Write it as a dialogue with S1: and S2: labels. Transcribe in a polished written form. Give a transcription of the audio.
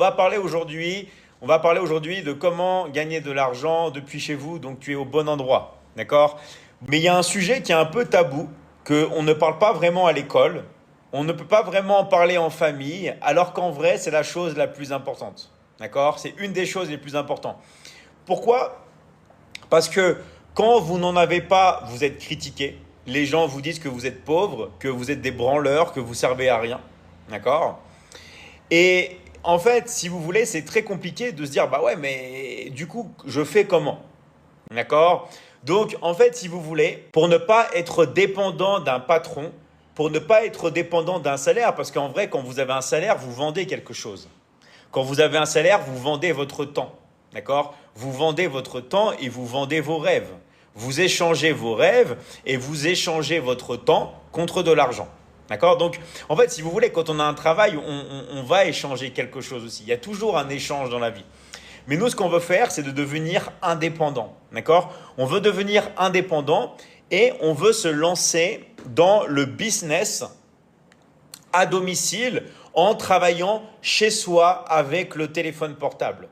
S1: on va parler aujourd'hui de comment gagner de l'argent depuis chez vous, donc tu es au bon endroit, d'accord? Mais il y a un sujet qui est un peu tabou, qu'on ne parle pas vraiment à l'école, on ne peut pas vraiment en parler en famille, alors qu'en vrai, c'est la chose la plus importante, d'accord? C'est une des choses les plus importantes. Pourquoi? Parce que quand vous n'en avez pas, vous êtes critiqué. Les gens vous disent que vous êtes pauvre, que vous êtes des branleurs, que vous servez à rien. D'accord? Et en fait, si vous voulez, c'est très compliqué de se dire, bah ouais, mais du coup, je fais comment? D'accord? Donc, en fait, si vous voulez, pour ne pas être dépendant d'un patron, pour ne pas être dépendant d'un salaire, parce qu'en vrai, quand vous avez un salaire, vous vendez quelque chose. Quand vous avez un salaire, vous vendez votre temps. D'accord? Vous vendez votre temps et vous vendez vos rêves. Vous échangez vos rêves et vous échangez votre temps contre de l'argent. D'accord? Donc, en fait, si vous voulez, quand on a un travail, on va échanger quelque chose aussi. Il y a toujours un échange dans la vie. Mais nous, ce qu'on veut faire, c'est de devenir indépendant. D'accord? On veut devenir indépendant et on veut se lancer dans le business à domicile en travaillant chez soi avec le téléphone portable.